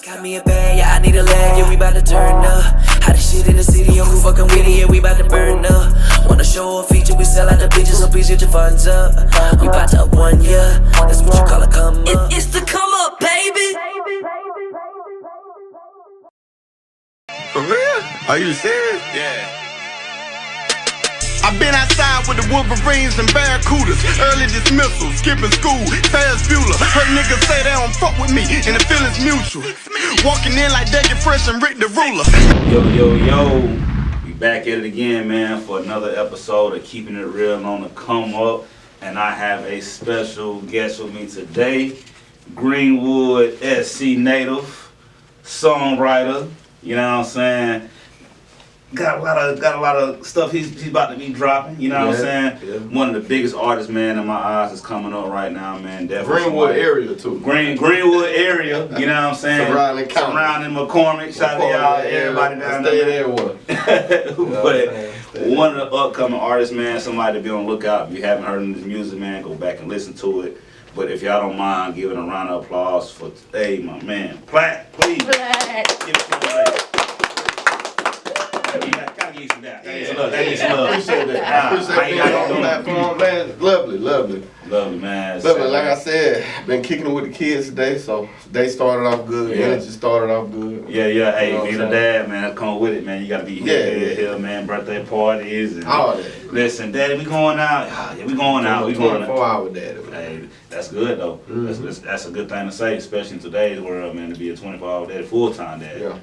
Got me a bag, yeah, I need a leg, yeah, we bout to turn up. How this shit in the city, yo, who fucking with it, yeah, we bout to burn up. Wanna show a feature, we sell out the bitches, so please get your funds up. We bout to up 1 year, that's what you call a come up. It's the come up, baby. For real? Are you serious? Yeah. I've been outside with the Wolverines and Barracudas. Early dismissal, skipping school, fast Bueller. Heard niggas say they don't fuck with me, and the feeling's mutual. Walking in like Dougie Fresh and Rick the Ruler. Yo. We back at it again, man, for another episode of Keeping It Real on the Come Up. And I have a special guest with me today. Greenwood, SC native, songwriter, you know what I'm saying? Got a lot of stuff he's about to be dropping, you know what I'm saying? Yeah. One of the biggest artists, man, in my eyes is coming up right now, man. Definitely Greenwood area too. Greenwood area, you know what I'm saying? Surrounding McCormick, shout out to y'all, everybody down there. But one of the upcoming artists, man, somebody to be on the lookout. If you haven't heard his music, man, go back and listen to it. But if y'all don't mind giving a round of applause for today, my man, Plat, please. Plat. Give it to him. Gotta give you some that. That needs some love. Appreciate that. Appreciate that on the platform, man. Lovely, man. Lovely. Like I said, been kicking it with the kids today, so they started off good. Yeah. Energy started off good. Yeah. Hey, being a dad, man, come with it, man. You gotta be here, man. Birthday parties and all that. Listen, Daddy, we going out. Yeah, we going out. We going out. 24-hour daddy. Hey, that's good though. Mm-hmm. That's a good thing to say, especially in today's world, man, to be a 24-hour daddy, full-time daddy. Yeah.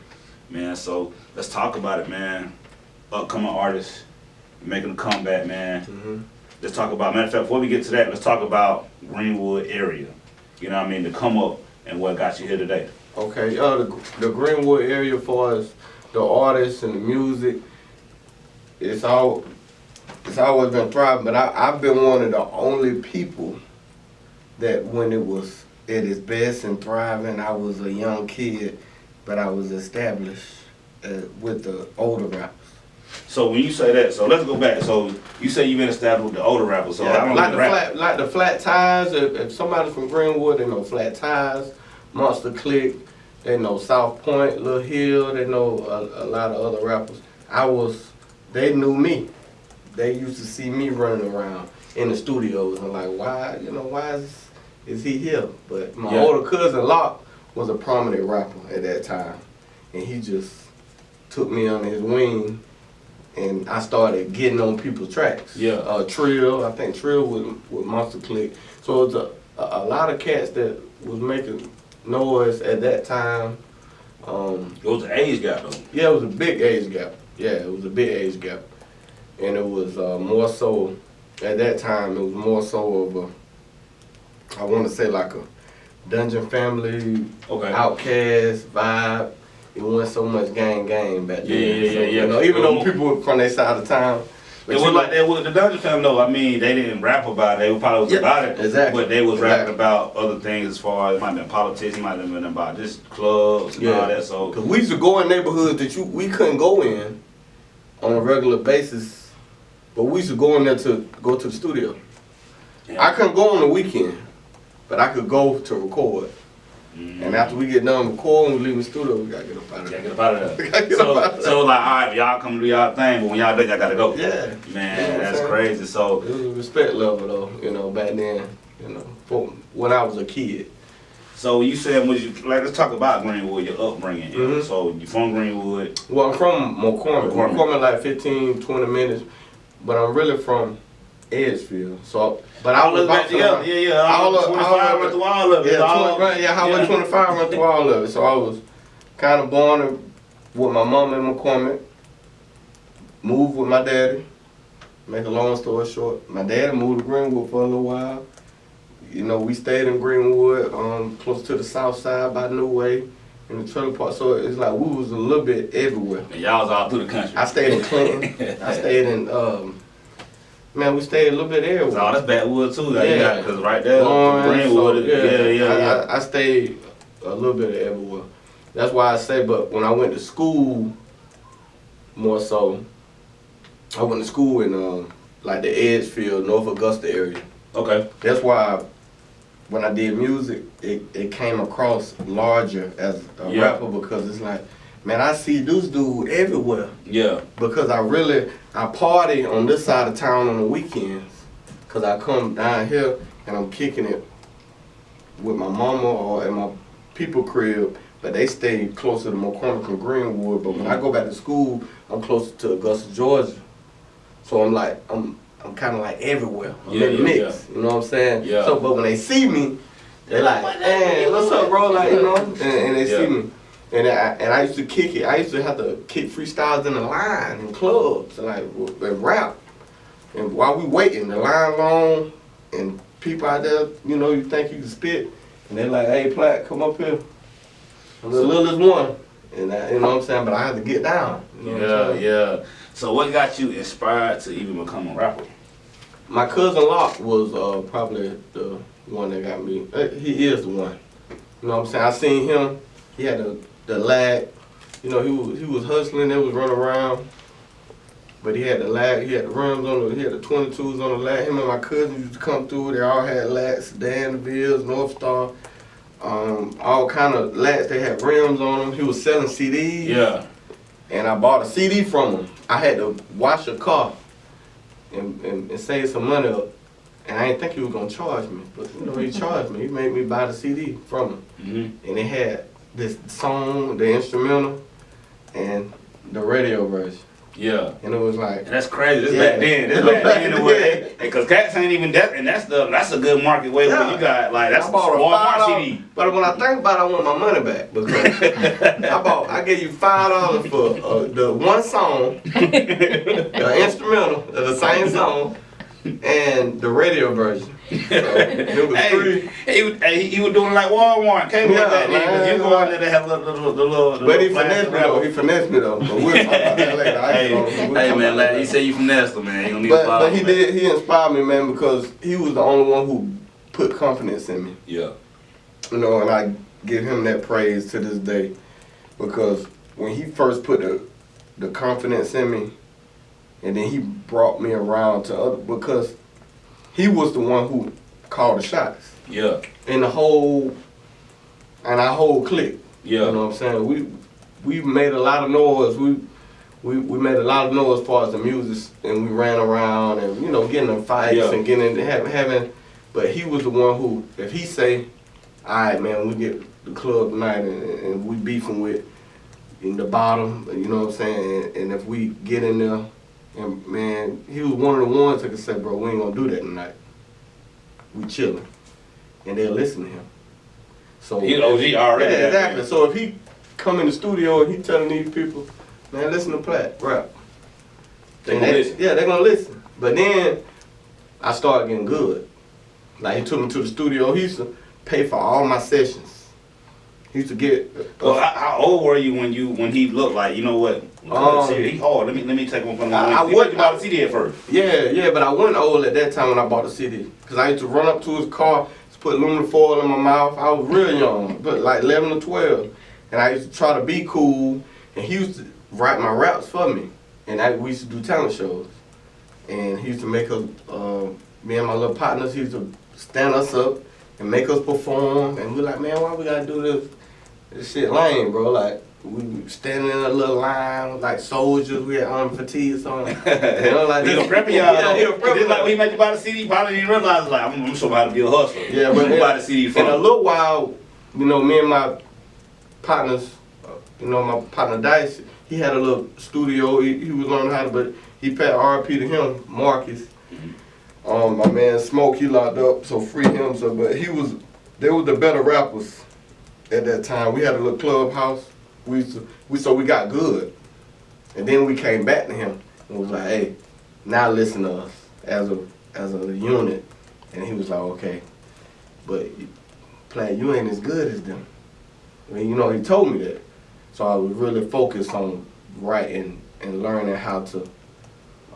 Man, so let's talk about it, man. Upcoming artists making a comeback, man. Mm-hmm. Let's talk about, matter of fact, before we get to that, let's talk about Greenwood area. You know what I mean? To come up and what got you here today. Okay, the Greenwood area, as far as the artists and the music, it's always been thriving. But I've been one of the only people that when it was at its best and thriving, I was a young kid, but I was established with the older rappers. So when you say that, so let's go back. So you say you've been established with the older rappers. So yeah, I don't like the Flat Tires. If somebody's from Greenwood, they know Flat Tires, Monster Clic, they know South Point, Lil Hill, they know a lot of other rappers. They knew me. They used to see me running around in the studios and like, why is he here? But my older cousin Locke was a prominent rapper at that time, and he just took me under his wing. And I started getting on people's tracks. Yeah. Trell, I think Trell with Monster Clic. So it was a lot of cats that was making noise at that time. It was an age gap though. Yeah, it was a big age gap. And it was more so, at that time, it was more so of I want to say like a Dungeon Family, Outkast vibe. It wasn't so much gang back then. Yeah. You know, even though people were from their side of town. It was like that with the Dungeon Family though. I mean, they didn't rap about it. They probably was about it. Exactly. But they was rapping about other things as far as, it might have been politics, it might have been about just clubs and all that. So, because we used to go in neighborhoods that we couldn't go in on a regular basis, but we used to go in there to go to the studio. Yeah. I couldn't go on the weekend, but I could go to record. Mm-hmm. And after we get done recording, we leave the studio, we gotta get up out of there. So like, all right, y'all come do y'all thing, but when y'all done, y'all gotta go. Yeah. Man, that's crazy. So it was a respect level though, back then, when I was a kid. So you said, let's talk about Greenwood, your upbringing. Mm-hmm. So you from Greenwood? Well, I'm from McCormick. McCormick like 15, 20 minutes, but I'm really from Edgefield. So, but I was about to all 25 went through all of it. Highway 25 went through all of it. So I was kind of born with my mom in McCormick, moved with my daddy. Make a long story short, my daddy moved to Greenwood for a little while. We stayed in Greenwood, close to the south side by New Way, in the trailer park. So it's like we was a little bit everywhere. And y'all was all through the country. I stayed in Clinton. I stayed in we stayed a little bit everywhere. So that's Backwood too, because right there, Greenwood. I stayed a little bit everywhere. That's why I say, but when I went to school, more so, I went to school in like the Edgefield, North Augusta area. Okay. That's why when I did music, it came across larger as a rapper because it's like, man, I see this dude everywhere. Yeah. Because I party on this side of town on the weekends. Because I come down here and I'm kicking it with my mama or at my people crib, but they stay closer to McCormick and Greenwood. But when I go back to school, I'm closer to Augusta, Georgia. So I'm like, I'm kind of like everywhere. I'm in the mix, you know what I'm saying? Yeah. So, but when they see me, they're like, hey, what's up, bro? Like, you know, and they see me. And I used to kick it. I used to have to kick freestyles in the line in clubs and rap. And while we waiting, the line long, and people out there, you know, you think you can spit, and they're like, hey, Plat, come up here. I'm the littlest one. And you know what I'm saying? But I had to get down. You know Yeah. So what got you inspired to even become a rapper? My cousin Locke was probably the one that got me. He is the one. You know what I'm saying? I seen him. He had the lag. You know, he was hustling. They was running around. But he had the lag. He had the rims on he had the 22s on the lag. Him and my cousin used to come through. They all had lats, Danvilles, North Star, all kind of lats. They had rims on them. He was selling CDs. Yeah. And I bought a CD from him. I had to wash a car and save some money up. And I didn't think he was gonna charge me, but you know, he charged me. He made me buy the CD from him. And it had this song, the instrumental, and the radio version. Yeah. And it was like, and that's crazy. This back then. This back then. Because cats ain't even that, and that's a good market way where you got like that's a Walmart CD. But when I think about it, I want my money back because I gave you $5 for the one song, the instrumental, the same song, and the radio version. So it was free. He was doing like Walmart. Came with that nigga. You go in there to have the little. But he finessed me though. He finessed me though. But we'll talk about that later. Hey man, like he said you finessed him, man. You don't need but he did. He inspired me, man, because he was the only one who put confidence in me. Yeah. You know, and I give him that praise to this day, because when he first put the confidence in me, and then he brought me around to other, because he was the one who called the shots. Yeah. And our whole clique. Yeah. You know what I'm saying? We made a lot of noise. We made a lot of noise as far as the music, and we ran around and, you know, getting in fights and getting into having, but he was the one who, if he say, all right, man, we get the club tonight and we beefing with in the bottom, you know what I'm saying? And if we get in there, and man, he was one of the ones that could say, bro, we ain't gonna do that tonight. We chilling. And they'll listen to him. So he's OG already. Yeah, exactly. So if he come in the studio and he telling these people, man, listen to Plat, rap. They gonna listen. Yeah, they're gonna listen. But then I started getting good. Like he took me to the studio. He used to pay for all my sessions. He used to get. Well, how old were you when he looked like, you know what? He hard. Let me take one from the you bought the CD at first. Yeah, but I wasn't old at that time when I bought the CD. Cause I used to run up to his car, put aluminum foil in my mouth. I was real young, but like 11 or 12. And I used to try to be cool. And he used to write my raps for me. And we used to do talent shows. And he used to make us, me and my little partners, he used to stand us up and make us perform. And we're like, man, why we gotta do this? This shit lame, bro. Like, we standing in a little line like soldiers. We had armed fatigues on. You know, like he was prepping y'all. Yeah, he was prepping. Like when he made you buy the CD, probably didn't realize like I'm showing how to be a hustler. Yeah, but buy the CD from. In a little while, you know, me and my partners, you know, my partner Dice, he had a little studio. He was learning how to, but he paid RP to him, Marcus. My man Smoke, he locked up, so free him. So, but they were the better rappers at that time. We had a little clubhouse. We got good, and then we came back to him and was like, hey, now listen to us as a unit. And he was like, okay, but Plat, you ain't as good as them. I mean, you know, he told me that. So I was really focused on writing and learning how to.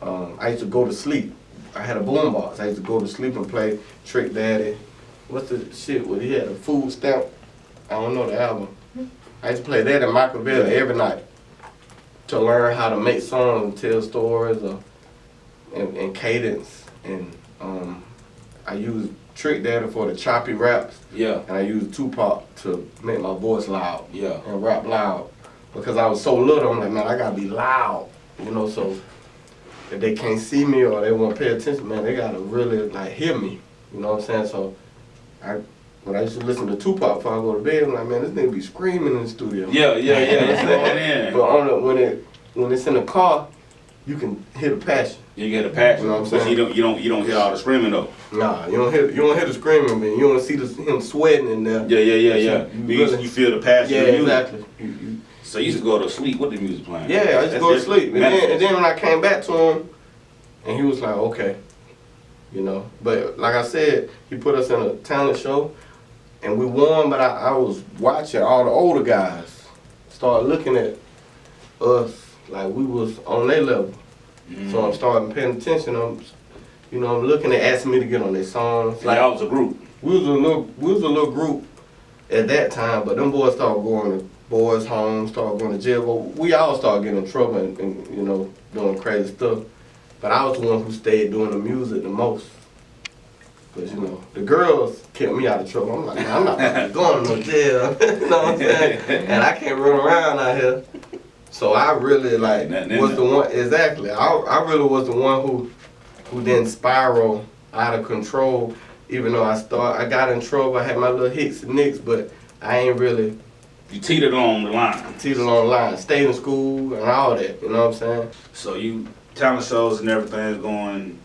I used to go to sleep. I had a boombox. I used to go to sleep and play Trick Daddy. What's the shit where he had a food stamp? I don't know the album. I used to play that in Makaveli every night to learn how to make songs and tell stories and cadence. And I used Trick Daddy for the choppy raps. Yeah. And I used Tupac to make my voice loud. Yeah. And rap loud. Because I was so little, I'm like, man, I gotta be loud. You know, so if they can't see me or they won't pay attention, man, they gotta really like hear me. You know what I'm saying? So when I used to listen to Tupac before I go to bed, I'm like, man, this nigga be screaming in the studio. Yeah. But when it's in the car, you can hear the passion. You get a passion. You know what I'm But saying? you don't hear all the screaming though. Nah, you don't hear the screaming, man. You don't see him sweating in there. Yeah. You feel the passion. Yeah, of the music. exactly. So you used to go to sleep with the music playing. Yeah, I used to go to sleep. And then when I came back to him, and he was like, okay, you know. But like I said, he put us in a talent show, and we won, but I was watching all the older guys start looking at us like we was on their level. So I'm starting paying attention. I'm looking at asking me to get on their songs. Like I was a group. We was a little group at that time, but them boys started going to boys' homes, started going to jail. But we all started getting in trouble and doing crazy stuff. But I was the one who stayed doing the music the most. Because, the girls kept me out of trouble. I'm like, man, I'm not going to no jail. You know what I'm saying? And I can't run around out here. So I really was the one, exactly. I really was the one who didn't spiral out of control. Even though I got in trouble, I had my little hicks and nicks, but I ain't really. You teetered on the line. Stayed in school and all that, you know what I'm saying? So you, talent shows and everything is going,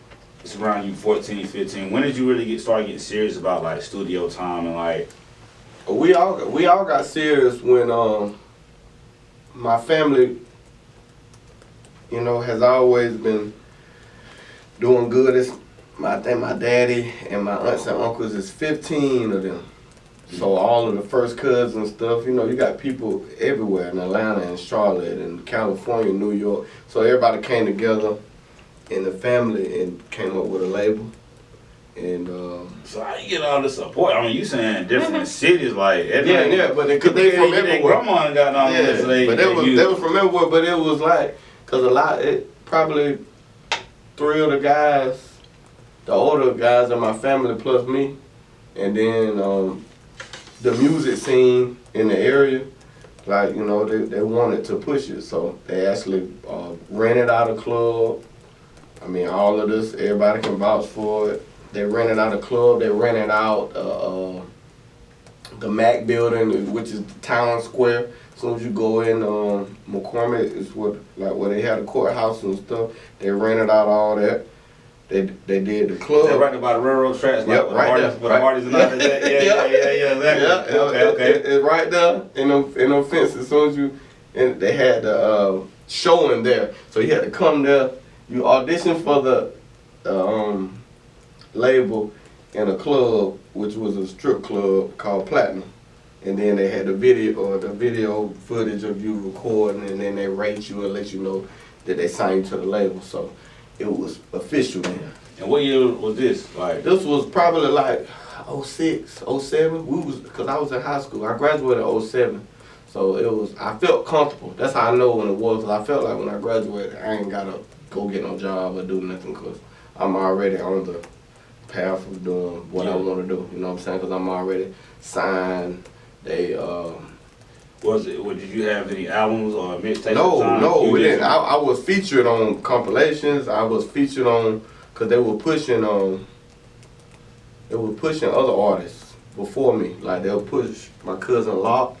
it's around you 14, 15. When did you really start getting serious about like studio time and like? We all got serious when my family, has always been doing good. I think my daddy and my aunts and uncles is 15 of them. So all of the first cousins and stuff, you got people everywhere in Atlanta and Charlotte and California, New York. So everybody came together in the family and came up with a label. And so how you get all this support? I mean, you saying different cities like Atlanta. Yeah, but they from everywhere. Grandma got all this. But they was from everywhere. But it was like, cause probably 3 of the guys, the older guys in my family plus me, and then the music scene in the area, like they wanted to push it, so they actually rented out a club. I mean, all of this, everybody can vouch for it. They rented out a club. They rented out the Mac building, which is the town square. As soon as you go in, McCormick is where they had a courthouse and stuff. They rented out all that. They did the club. They're right about the railroad tracks, yep, like right there. The parties and all that. Yeah, exactly. Yeah, okay. It's right there in them fences. As soon as and they had the show in there, so you had to come there. You audition for the label in a club, which was a strip club called Platinum. And then they had the video footage of you recording, and then they rate you and let you know that they signed you to the label. So it was official then. And what year was this? Like this was probably like 06, 07. Because I was in high school. I graduated in 07. So I felt comfortable. That's how I know when it was. Cause I felt like when I graduated, I ain't gotta go get no job or do nothing, because I'm already on the path of doing what I want to do. You know what I'm saying? Because I'm already signed. Did you have any albums or mixtapes? No, we didn't. I was featured on compilations. I was featured on, because they were pushing other artists before me. Like they'll push my cousin Locke.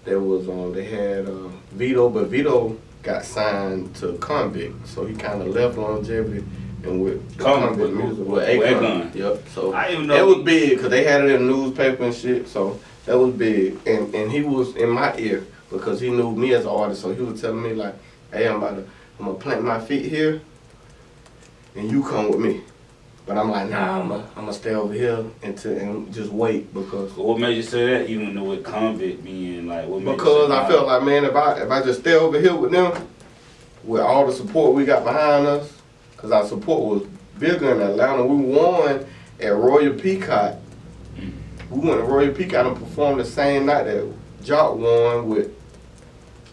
They had Vito, but Vito got signed to Convict, so he kind of left longevity and with the Convict music with Akon. Yep. So it was big because they had it in the newspaper and shit. So that was big, and he was in my ear because he knew me as an artist. So he was telling me like, "Hey, I'm gonna plant my feet here, and you come with me." But I'm like, nah, I'm gonna stay over here and just wait, because. So what made you say that, even though with Convict being like, what made because you say I felt like, man, if I just stay over here with them, with all the support we got behind us, because our support was bigger in Atlanta. We won at Royal Peacock. We went to Royal Peacock and performed the same night that Jock won with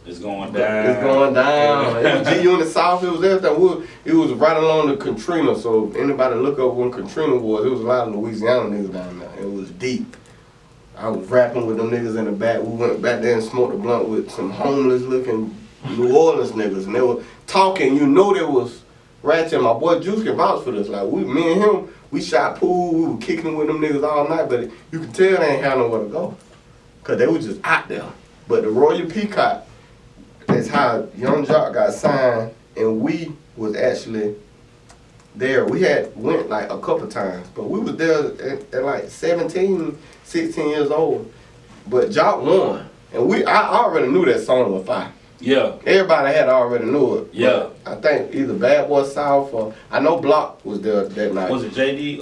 It's going down. It's going down. It was GU in the South. It was everything. It was right along the Katrina. So if anybody look up when Katrina was, it was a lot of Louisiana niggas down there. It was deep. I was rapping with them niggas in the back. We went back there and smoked a blunt with some homeless looking New Orleans niggas, and they were talking. You know there was ratchet. My boy Juice can vouch for this. Like me and him, we shot pool. We were kicking with them niggas all night, but you could tell they ain't had nowhere to go, cause they was just out there. But the Royal Peacock. That's how Young Jock got signed, and we was actually there. We had went like a couple times, but we was there at like 17, 16 years old. But Jock won, and I already knew that song was fire. Yeah. Everybody had already knew it. Yeah. I think either Bad Boy South or I know Block was there that night. Was it JD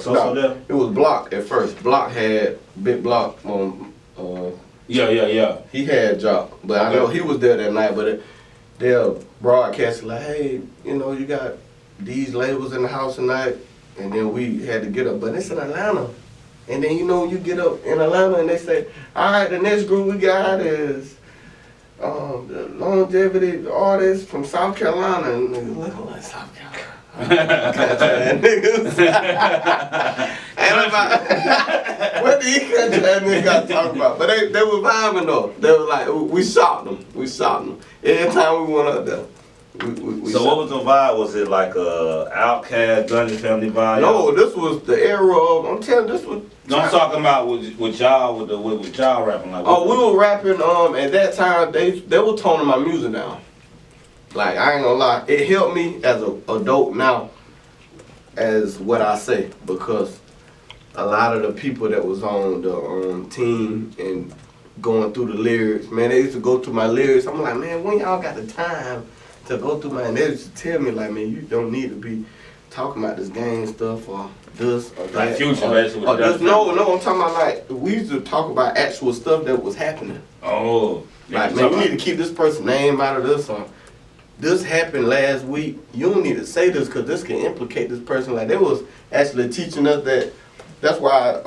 So there? It was Block at first. Block had Big Block on. Yeah. He had Jock, but I know he was there that night. But they'll broadcast like, hey, you know, you got these labels in the house tonight, and then we had to get up. But it's in Atlanta, and then you know you get up in Atlanta, and they say, all right, the next group we got is the longevity artist from South Carolina, and niggas looking like South Carolina. Niggas. What the country that nigga got to talk about? But they were vibing though. They were like, we shot them. Every time we went up there. So what was the vibe? Was it like a Outkast, Dungeon Family vibe? No, this was the era of, I'm telling you, this was... No, I'm talking about with y'all, with y'all rapping. Like, oh, we were rapping, at that time, they were toning my music down. Like, I ain't gonna lie, it helped me as an adult now, as what I say, because a lot of the people that was on the team and going through the lyrics, man, they used to go through my lyrics. I'm like, man, when y'all got the time to go through and they used to tell me, like, man, you don't need to be talking about this gang stuff or this or that. Like Future, basically. No, I'm talking about, like, we used to talk about actual stuff that was happening. Oh. Like, man, you need to keep this person's name out of this or this happened last week. You don't need to say this because this can implicate this person. Like, they was actually teaching us that. That's why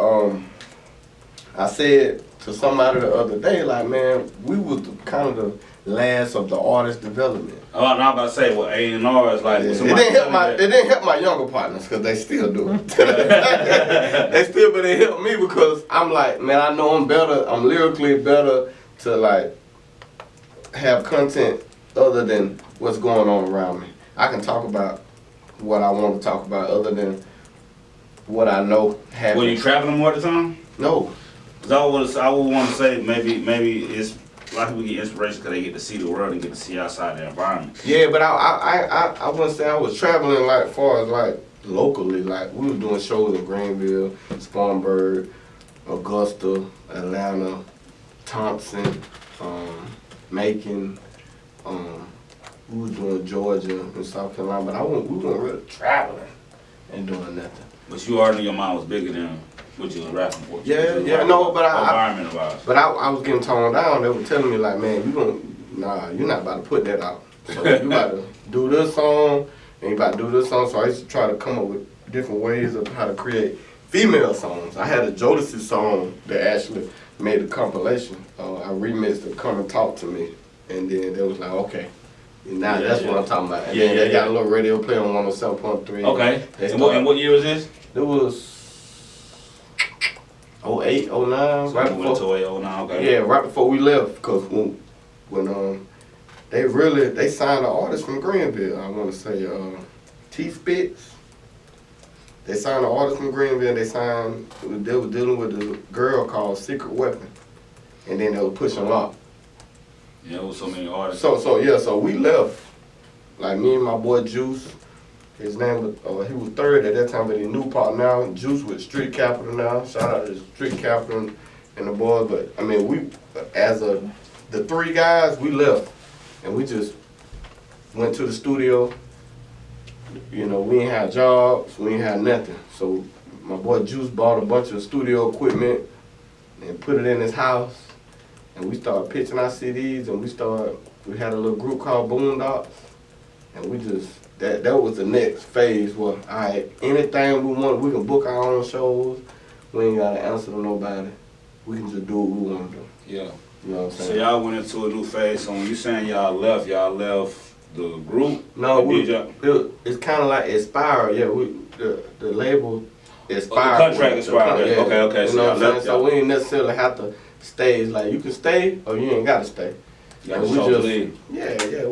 I said to somebody the other day, like, man, we was kind of the last of the artist development. Oh, and I'm about to say, well, A&R is like... Yeah. It didn't help my younger partners because they still do it. But it helped me because I'm like, man, I know I'm better. I'm lyrically better to, like, have content other than what's going on around me. I can talk about what I want to talk about other than what I know happened. Were you traveling more at the time? No. Because I would want to say maybe it's a lot of people get inspiration because they get to see the world and get to see outside their environment. Yeah, but I wouldn't say I was traveling like far as like locally. Like we was doing shows in Greenville, Spartanburg, Augusta, Atlanta, Thompson, Macon. We was doing Georgia and South Carolina, but we weren't really traveling and doing nothing. But you already knew your mind was bigger than what you was rapping for. Yeah, no, but environmental vibes. But I was getting toned down. They were telling me like, man, you're not about to put that out. So you about to do this song, and you about to do this song. So I used to try to come up with different ways of how to create female songs. I had a Jodeci song that actually made a compilation. I remixed it, Come and Talk to Me, and then they was like, okay. Now that's what I'm talking about. And then they got a little radio play on 107.3. Okay. And what year was this? It was 08, 09. So right we went before, to 08, 09, okay. Yeah, right before we left. Because when they signed an artist from Greenville, I want to say T-Spitz. They signed an artist from Greenville. They were dealing with a girl called Secret Weapon. And then they were pushing Lock. Yeah, there was so many artists. So we left. Like me and my boy Juice. His name was, he was third at that time, but he knew part now. Juice with Street Capital now. Shout out to Street Capital and the boys. But I mean, the three guys, we left. And we just went to the studio. You know, we ain't had jobs, we ain't had nothing. So my boy Juice bought a bunch of studio equipment and put it in his house. And we started pitching our CDs, and we had a little group called Boondocks, and we just, that was the next phase where, all right, anything we want, we can book our own shows, we ain't gotta answer to nobody, we can just do what we wanna do. Yeah. You know what I'm saying? So y'all went into a new phase. So when you saying y'all left the group? No, it's kind of like Aspire. Yeah, the label Aspire. The contract expired. Yeah. Okay. You know what I'm saying? So we ain't necessarily have to stay. It's like you can stay or you ain't got to stay. Like we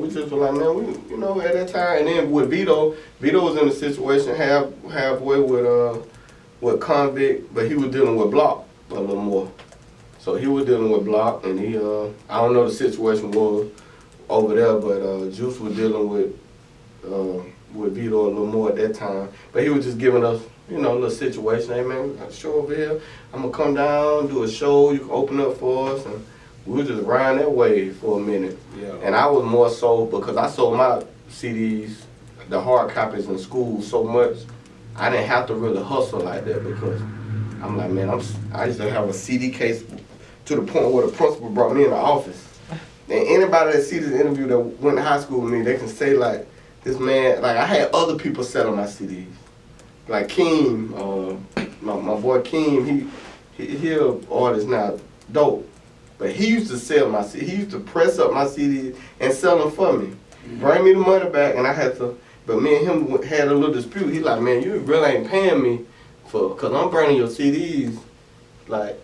just were like, man, at that time. And then with Vito was in a situation halfway with Convict, but he was dealing with Block a little more. So he was dealing with Block, and he I don't know the situation was over there, but Juice was dealing with Vito a little more at that time. But he was just giving us, a little situation. Hey man, we got a show over here. I'm gonna come down, do a show. You can open up for us, and we were just riding that wave for a minute. Yeah. And I was more so because I sold my CDs, the hard copies in school so much, I didn't have to really hustle like that because I'm like, man, I used to have a CD case to the point where the principal brought me in the office. And anybody that see this interview that went to high school with me, they can say like, this man, like I had other people selling my CDs. Like Keem, my boy Keem, he an artist now, dope. But he used to sell my CDs. He used to press up my CDs and sell them for me. Bring me the money back, and I had to, but me and him had a little dispute. He like, man, you really ain't paying me because I'm burning your CDs, like,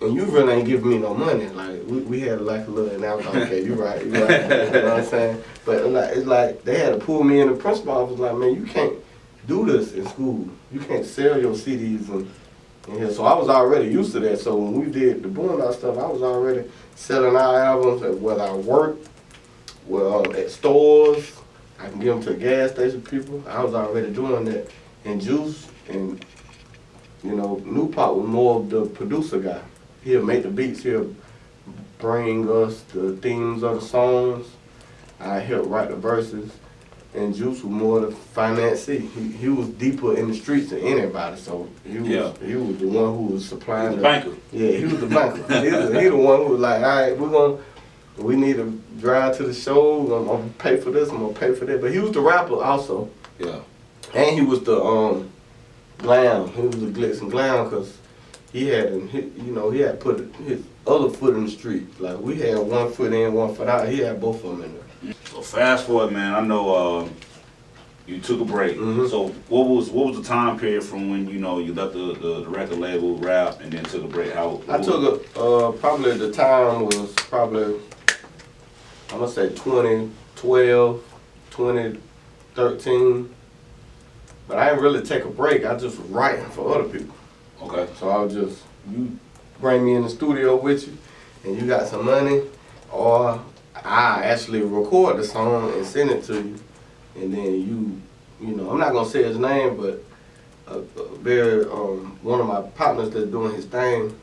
and you really ain't giving me no money. Like, we had like a little, and I was like, okay, you right. You know what I'm saying? But it's like, they had to pull me in the principal office, like, man, you can't do this in school. You can't sell your CDs and here. So I was already used to that. So when we did the Boondock stuff, I was already selling our albums, whether I worked, at stores, I can give them to gas station people. I was already doing that. And Juice and, New Pop was more of the producer guy. He'll make the beats, he'll bring us the themes of the songs. I helped write the verses. And Juice was more the financier. He was deeper in the streets than anybody, so he was the one who was supplying the banker. Yeah, he was the banker. he the one who was like, all right, we need to drive to the show. I'm gonna pay for this. I'm gonna pay for that. But he was the rapper also. Yeah. And he was the glam. He was the glitz and glam because he had put his other foot in the street. Like we had one foot in, one foot out. He had both of them in there. So fast forward, man. I know you took a break. Mm-hmm. So what was the time period from when you left the record label, rap, and then took a break? I took probably the time was probably I'm gonna say 2012, 2013. But I didn't really take a break. I just was writing for other people. Okay. So I was just, you bring me in the studio with you, and you got some money, or I actually record the song and send it to you, and then I'm not gonna say his name, but one of my partners that's doing his thing,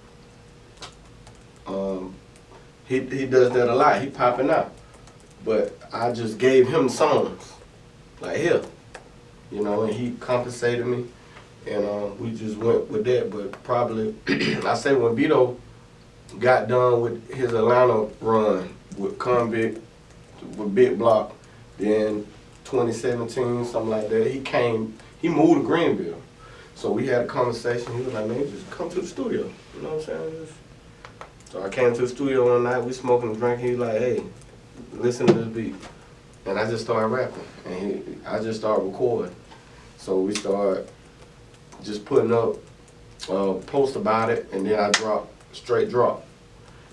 he does that a lot. He popping out, but I just gave him songs, like here, and he compensated me, and we just went with that. But probably, I say when Vito got done with his Atlanta run with Convict, with Big Block, then 2017, something like that, he moved to Greenville. So we had a conversation. He was like, man, just come to the studio. You know what I'm saying? So I came to the studio one night, we smoking and drinking. He was like, hey, listen to this beat. And I just started rapping, and I just started recording. So we started just putting up posts about it, and then I straight drop.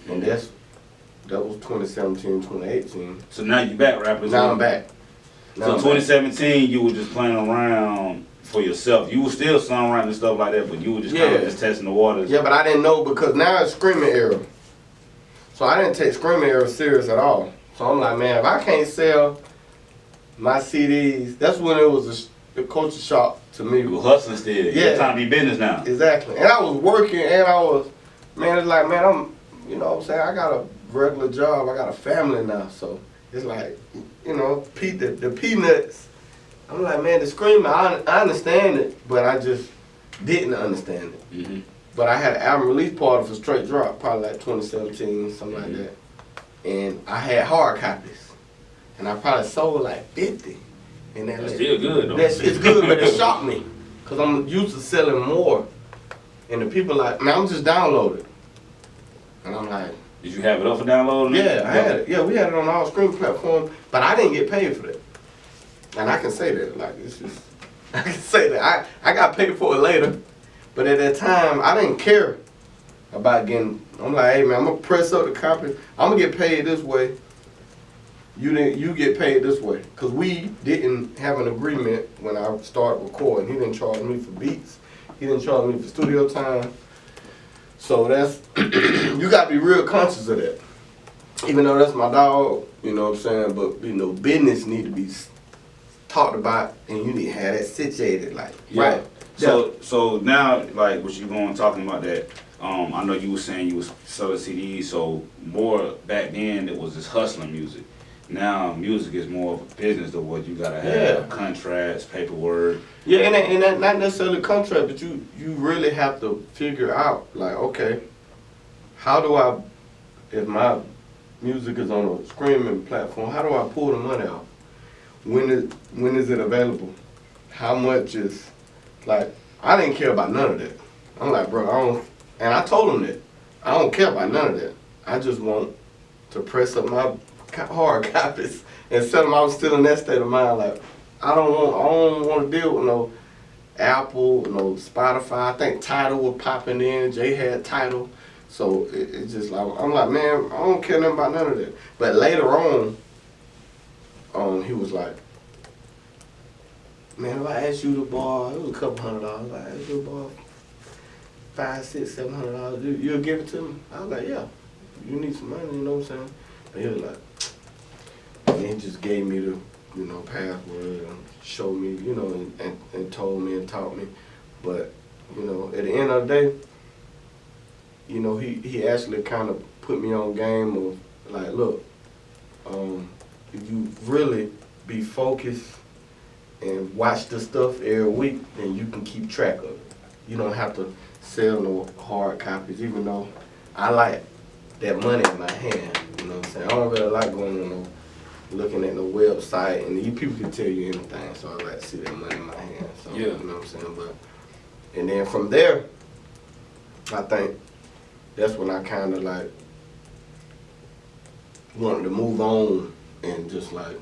And that was 2017, 2018. So now you back rapping. Now I'm back. So in 2017, you were just playing around for yourself. You were still songwriting and stuff like that, but you were just kind of just testing the waters. Yeah, but I didn't know because now it's screaming era. So I didn't take screaming era serious at all. So I'm like, man, if I can't sell my CDs, that's when it was a culture shock to me. You were hustling still. Yeah. It's time to be business now. Exactly. And I was working, and I was, man, it's like, man, you know what I'm saying, I got a regular job, I got a family now, so it's like, the peanuts. I'm like, man, the screaming, I understand it, but I just didn't understand it. Mm-hmm. But I had an album release party for Straight Drop, probably like 2017, something like that. And I had hard copies. And I probably sold like 50. And That's still good, though. It's good, but it shocked me. Because I'm used to selling more. And the people like, man, I'm just downloaded. And I'm like, Did you have it up for download? Yeah, I had it. Yeah, we had it on all streaming platforms, but I didn't get paid for that. And I can say that, like, it's just, I can say that. I got paid for it later, but at that time, I didn't care about getting, I'm like, hey man, I'm gonna press up the copy. I'm gonna get paid this way. You get paid this way. Cause we didn't have an agreement when I started recording. He didn't charge me for beats. He didn't charge me for studio time. So that's, you gotta be real conscious of that. Even though that's my dog, you know what I'm saying? But, you know, business need to be talked about and you need to have that situated, like, Yeah. right. So now, like, what you going talking about that, I know you were saying you was selling CDs, so more back then it was just hustling music. Now music is more of a business than what you gotta have, contracts, paperwork. Yeah, and that not necessarily contract, but you really have to figure out, like, okay, how do I, if my music is on a streaming platform, how do I pull the money out? When is it available? How much is, like, I didn't care about none of that. I'm like, bro, I don't, and I told him that. I don't care about none of that. I just want to press up my hard copies and tell them I was still in that state of mind. Like, I don't want to deal with no Apple, no Spotify. I think Tidal was popping in. Jay had Tidal. So it's just like, I'm like, man, I don't care nothing about none of that. But later on, he was like, man, if I asked you to borrow, it was a couple $100. If I asked you to borrow $500, $600, $700, you'll give it to me? I was like, yeah. You need some money, you know what I'm saying? But he was like, and he just gave me the, you know, password and showed me, you know, and told me and taught me. But, you know, at the end of the day, you know, he actually kind of put me on game of, like, look, if you really be focused and watch the stuff every week, then you can keep track of it. You don't have to sell no hard copies, even though I like that money in my hand. You know what I'm saying? I don't really like going on no, looking at no website, and you people can tell you anything, so I like to see that money in my hand. So, yeah. You know what I'm saying? But, and then from there, I think that's when I kind of like wanted to move on and just like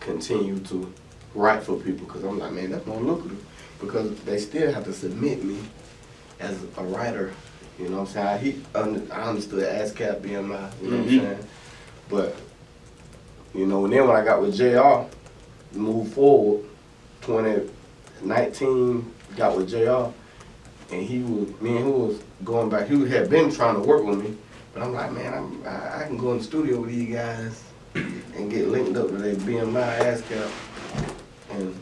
continue to write for people, because I'm like, man, that's more lucrative, because they still have to submit me as a writer. You know what I'm saying? I understood ASCAP, BMI, you know what I'm saying? But, you know, and then when I got with JR, moved forward, 2019, got with JR, and me and he was going back, he had been trying to work with me, but I'm like, man, I can go in the studio with these guys and get linked up to their BMI, ASCAP, and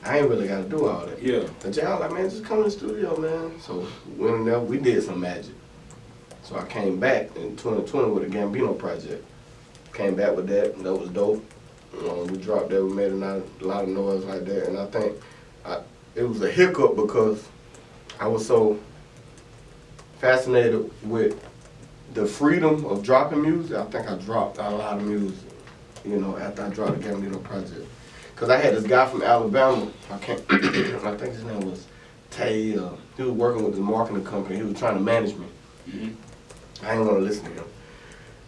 I ain't really got to do all that. Yeah. But JR like, man, just come in the studio, man. So when in there, we did some magic. So I came back in 2020 with a Gambino project. Came back with that, and that was dope. We dropped that, we made a lot of noise like that, and I think it was a hiccup because I was so fascinated with the freedom of dropping music. I think I dropped a lot of music, you know, after I dropped the Gambino project. Because I had this guy from Alabama, I think his name was Tay, he was working with this marketing company, he was trying to manage me. I didn't want to listen to him.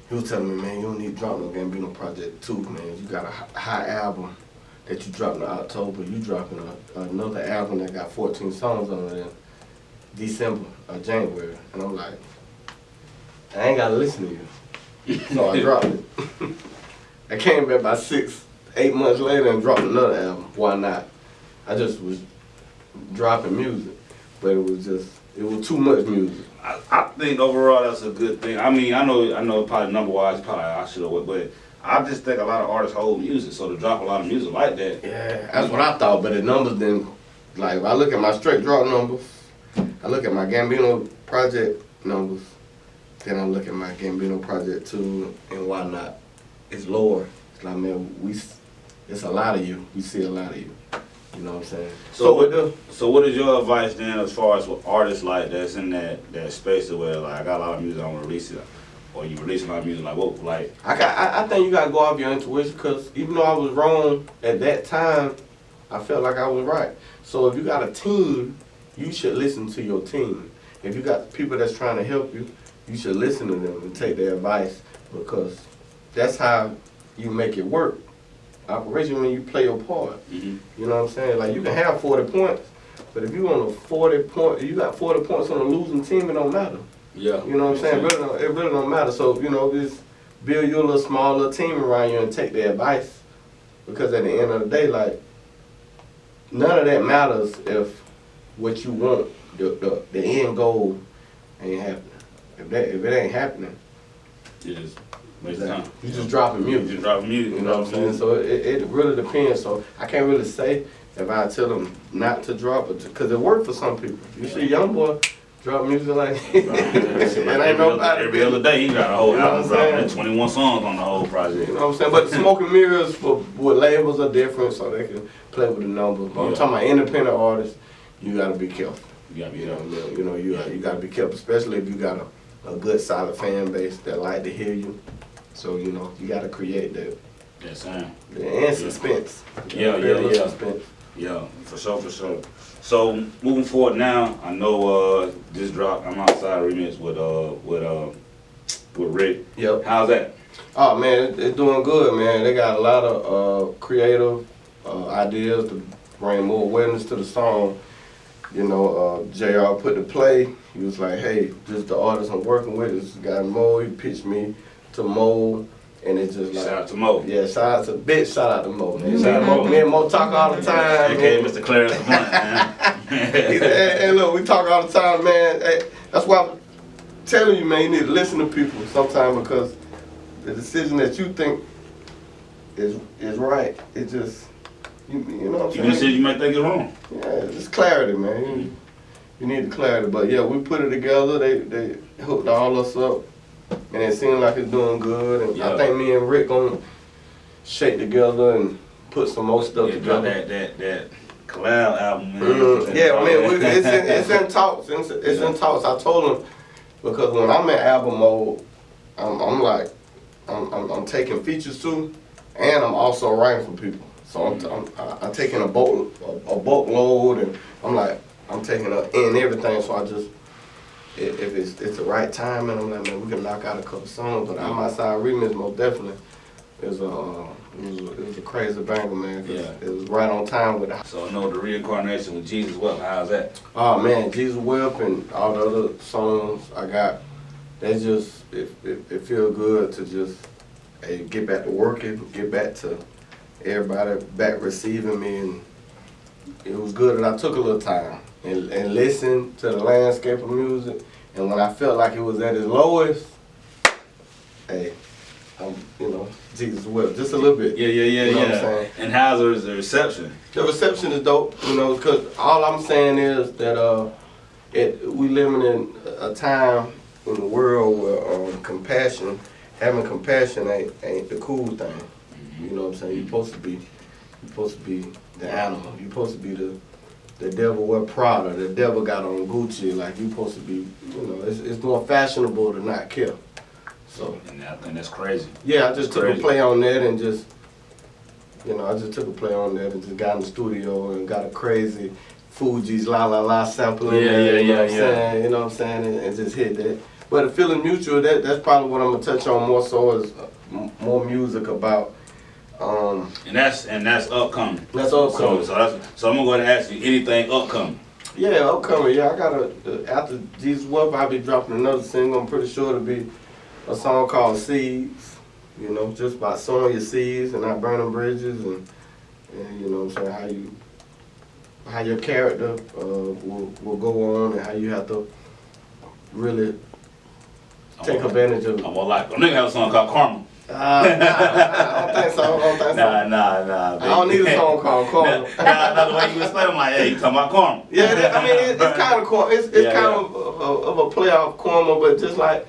He was telling me, man, you don't need to drop no Gambino project 2, man. You got a high album that you dropped in October, you dropping another album that got 14 songs on it in December or January. And I'm like, I ain't got to listen to you. So I dropped it. I came back about 8 months later and dropped another album. Why not? I just was dropping music, but it was too much music. I think overall that's a good thing. I mean, I know probably number-wise, probably I should have, but I just think a lot of artists hold music, so to drop a lot of music like that. Yeah, that's what I thought, but the numbers didn't, like, if I look at my straight drop numbers, I look at my Gambino project numbers, then I look at my Gambino project 2 and Why Not. It's lower. It's like, man, it's a lot of you. We see a lot of you. You know what I'm saying? So what is your advice then as far as with artists like that's in that space where like I got a lot of music, I want to release it, or you release a lot of music, like what, like? I think you gotta go off your intuition, because even though I was wrong at that time, I felt like I was right. So if you got a team, you should listen to your team. If you got people that's trying to help you, you should listen to them and take their advice, because that's how you make it work. Operation, when you play your part. You know what I'm saying? Like, you can have 40 points, but if you on a 40 point, you got 40 points on a losing team, it don't matter. Yeah. You know what I'm saying? It really don't matter. So, you know, just build your little small little team around you and take their advice. Because at the end of the day, like, none of that matters if what you want, the end goal ain't happening. If it ain't happening, you just dropping music. You dropping music. You know what I'm saying? So it really depends. So I can't really say if I tell them not to drop it, because it worked for some people. You see young boy drop music like every other day he got a whole album dropping, 21 songs on the whole project. You know what I'm saying? But smoke and mirrors with labels are different, so they can play with the numbers. But I'm talking about independent artists, you gotta be careful. You gotta be careful, especially if you got a good solid fan base that like to hear you. So, you know, you gotta create that. Yes, sir. And suspense. Suspense. Yeah, for sure. So moving forward now, I know this drop, I'm Outside remix with Rick. Yep. How's that? Oh man, it's doing good, man. They got a lot of creative ideas to bring more awareness to the song. You know, JR put the play. He was like, hey, this is the artist I'm working with. This guy Mo. He pitched me to Mo. And it's just like, shout out to Mo. Yeah, shout out to Mo, man. Me and Mo talk all the time. Okay, Mr. Clarence Blunt, man. Hey, look, we talk all the time, man. Hey, that's why I'm telling you, man, you need to listen to people sometimes, because the decision that you think is right, it just, you know what I'm saying? You decision you might think is wrong. Yeah, just clarity, man. You need the clarity. But yeah, we put it together. They hooked all us up. And it seems like it's doing good, and I think me and Rick gonna shake together and put some more stuff together. That collab album, man. It's in talks. It's in talks. I told him, because when I'm in album mode, I'm taking features too, and I'm also writing for people. So I'm taking a boatload, and I'm taking in everything. So I just. If it's the right time, and I'm like, man, we can knock out a couple songs. But I'm Outside remix most definitely it was a crazy banger, man. It was right on time with it. So I know the reincarnation with Jesus Wealth. How's that? Oh man, Jesus Wealth and all the other songs I got. They just it feel good to just get back to working, get back to everybody back receiving me, and it was good that I took a little time. And listen to the landscape of music, and when I felt like it was at its lowest, hey, Jesus will, just a little bit. Yeah. You know what I'm saying? And how's the reception? The reception is dope, because all I'm saying is that we living in a time in the world where having compassion ain't the cool thing. You know what I'm saying? You're supposed to be the animal. You're supposed to be the devil wear Prada, the devil got on Gucci, like you supposed to be, it's more fashionable to not care. So, and I think that's crazy. Yeah, I just took a play on that and just got in the studio and got a crazy Fuji's La La La sample in there, you know what I'm saying, and just hit that. But the feeling mutual, that's probably what I'm gonna touch on more so is more music about. And that's upcoming. That's upcoming. So I'm gonna go ahead and ask you anything upcoming. Yeah, upcoming. Yeah, I got after Jesus Wealth, I'll be dropping another single. I'm pretty sure it'll be a song called Seeds. Just about sowing your seeds and not burning bridges, and you know what I'm saying, how your character will go on, and how you have to really take advantage of it. I'm gonna have a song called Karma. I don't think so. Nah. I don't need a song called Karma. Nah, the way you explain, I'm like, hey, you talking about Karma. Yeah, it's kind of Karma. It's kind of a play off Karma, but just like,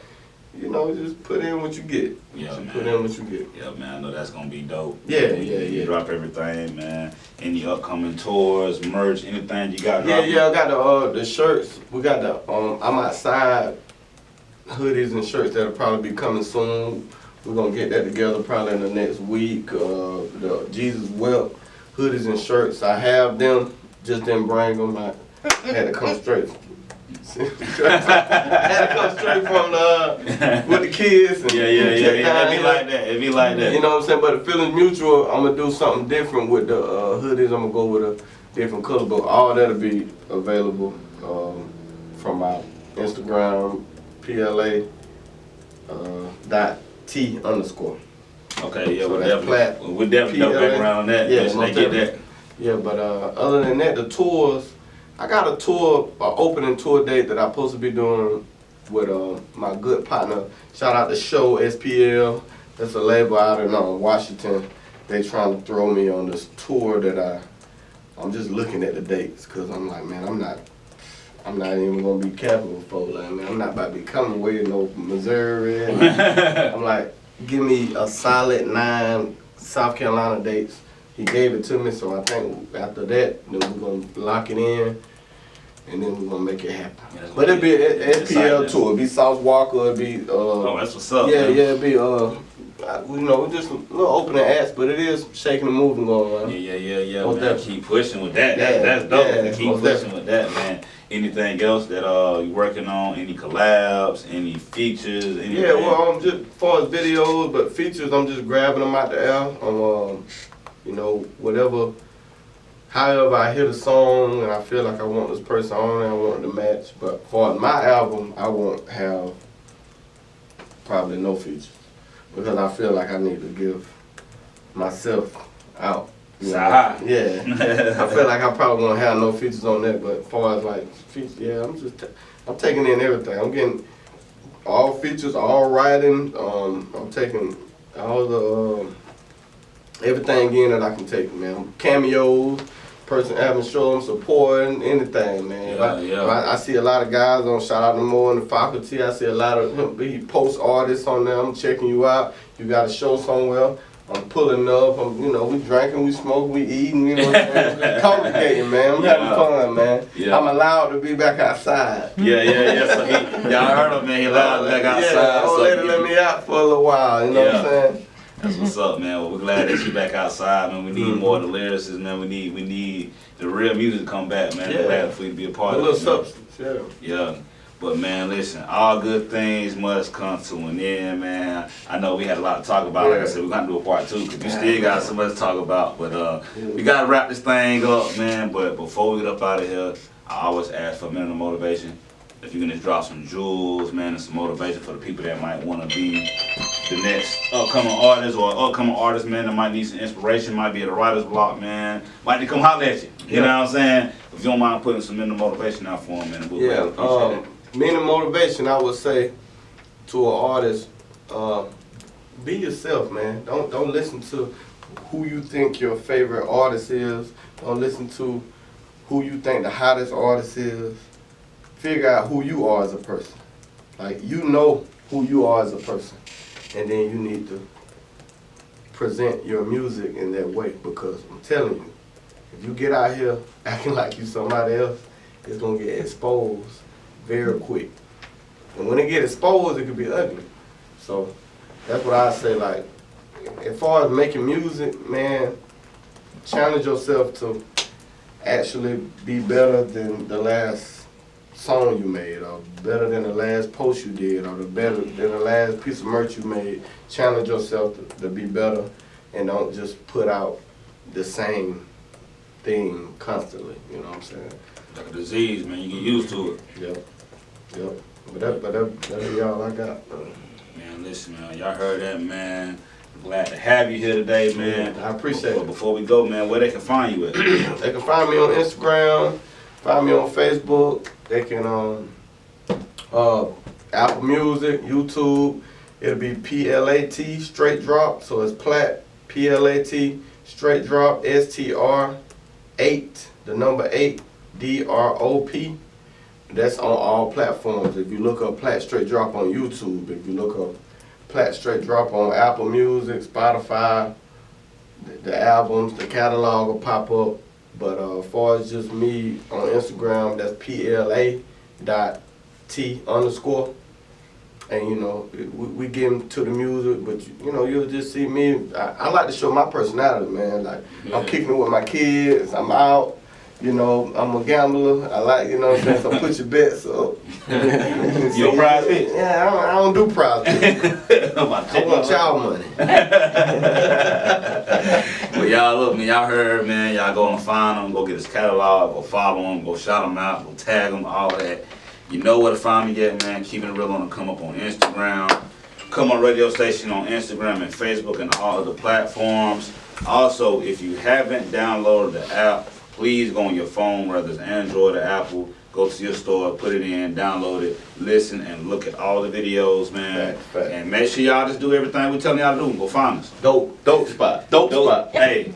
just put in what you get. Yeah, man. Put in what you get. Yeah, man, I know that's gonna be dope. Yeah. You drop everything, man. Any upcoming tours, merch, anything you got? Yeah, I got the shirts. We got the I'm Outside hoodies and shirts that'll probably be coming soon. We're gonna get that together probably in the next week. The Jesus Wealth hoodies and shirts, I have them, just didn't bring them. I had to come straight Had to come straight from the with the kids. And Yeah. It be like that. It be like that. You know what I'm saying? But the feeling's mutual. I'm gonna do something different with the hoodies. I'm gonna go with a different color, but all that'll be available from my Instagram, PLA .T_. Okay, yeah, So we'll that's definitely double back around on that. Yeah, Make sure they get that. Yeah, but other than that, the tours, I got a tour, opening tour date that I'm supposed to be doing with my good partner. Shout out to Show SPL. That's a label out in Washington. They trying to throw me on this tour that I'm just looking at the dates because I'm like, man, I'm not even gonna be capital for like, man, I'm not about to be coming away to no Missouri. I'm like, give me a solid 9 South Carolina dates. He gave it to me, so I think after that, then we're gonna lock it in, and then we're gonna make it happen. Yeah, but it'll be an SPL tour. It'll be South Walker. It'll be oh, that's what's up. Yeah, man. yeah. It'll be we're just a little opening acts, but it is shaking and moving going on. Yeah. Most Man, definitely. keep pushing with that. That's dope. Keep pushing with that, man. Anything else that you working on? Any collabs? Any features? Anything? Yeah, well, I'm just as far as videos, but features, I'm just grabbing them out the air. Whatever, however I hear the song and I feel like I want this person on it, I want it to match. But for my album, I won't have probably no features because I feel like I need to give myself out. Yeah. I feel like I probably won't have no features on that, but as far as like features, yeah, I'm taking in everything. I'm getting all features, all writing. I'm taking all the everything in that I can take, man. Cameos, person having show them support, anything, man. I see a lot of guys on Shout Out to More in the faculty. I see a lot of him. He posts artists on there. I'm checking you out. You got a show somewhere. I'm pulling up. We drinking, we smoking, we eating. You know what I'm saying? Congregating, man. I'm having fun, man. Yeah. I'm allowed to be back outside. Yeah. So y'all heard him, man. He allowed back outside. Yeah, old lady let me out for a little while. You know what I'm saying? That's what's up, man. Well, we're glad that you back outside, man. We need more of the lyricists, man. We need the real music to come back, man. We're glad for you to be a part of it. A little substance, Yeah. But man, listen, all good things must come to an end, man. I know we had a lot to talk about. Like I said, we're gonna do a part 2 because we still got so much to talk about. But we gotta wrap this thing up, man. But before we get up out of here, I always ask for minimum motivation. If you can just drop some jewels, man, and some motivation for the people that might want to be the next upcoming artist, man, that might need some inspiration, might be at a writer's block, man, might need to come holler at you. You know what I'm saying? If you don't mind putting some minimum motivation out for them, man, we'll really appreciate it. Minimum motivation, I would say to an artist, be yourself, man. Don't listen to who you think your favorite artist is. Don't listen to who you think the hottest artist is. Figure out who you are as a person. Like, you know who you are as a person. And then you need to present your music in that way, because I'm telling you, if you get out here acting like you somebody else, it's gonna get exposed very quick. And when it get exposed, it could be ugly. So that's what I say, like, as far as making music, man, challenge yourself to actually be better than the last song you made, or better than the last post you did, or better than the last piece of merch you made. Challenge yourself to be better, and don't just put out the same thing constantly. You know what I'm saying? Like a disease, man. You get used to it. Yep. But that's all I got. Man, listen, man. Y'all heard that, man. I'm glad to have you here today, man. I appreciate it. But before we go, man, where they can find you at? They can find me on Instagram, find me on Facebook. They can Apple Music, YouTube. It'll be Plat straight drop, so it's Plat Plat straight drop STR 8, the number 8 DROP. That's on all platforms. If you look up Plat straight drop on YouTube, if you look up Plat straight drop on Apple Music, Spotify, the albums, the catalog will pop up. But as far as just me on Instagram, that's PLA.T_. And we get into the music, but you'll just see me. I like to show my personality, man. Like, I'm kicking it with my kids, I'm out, You know, I'm a gambler. I like, you know what I'm saying, so put your bets up. You a prize pick? Yeah, I don't do prize picks. I want y'all money. Well, y'all look, man, y'all heard, man, y'all go and find him, go get his catalog, go follow him, go shout him out, go tag him, all that. You know where to find me at, man. Keeping it real on the Come Up on Instagram. ComeUp Radio Station on Instagram and Facebook and all other platforms. Also, if you haven't downloaded the app, please go on your phone, whether it's Android or Apple, go to your store, put it in, download it, listen, and look at all the videos, man. Fact. And make sure y'all just do everything we telling y'all to do. Go find us. Dope spot. Dope spot. Hey,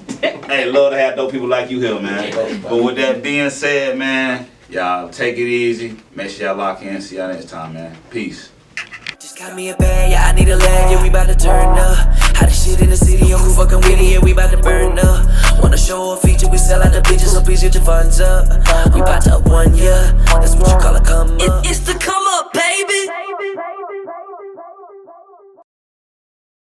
love to have dope people like you here, man. But with that being said, man, y'all take it easy. Make sure y'all lock in. See y'all next time, man. Peace. Just got me a bag, yeah, I need a leg, yeah, we bout to turn up. How the shit in the city, yo, who fucking with it, yeah, we bout to burn up. Wanna show a feature, we sell out the bitches, so please get your funds up. We bout to up 1 year, that's what you call a come up. It's the come up, baby.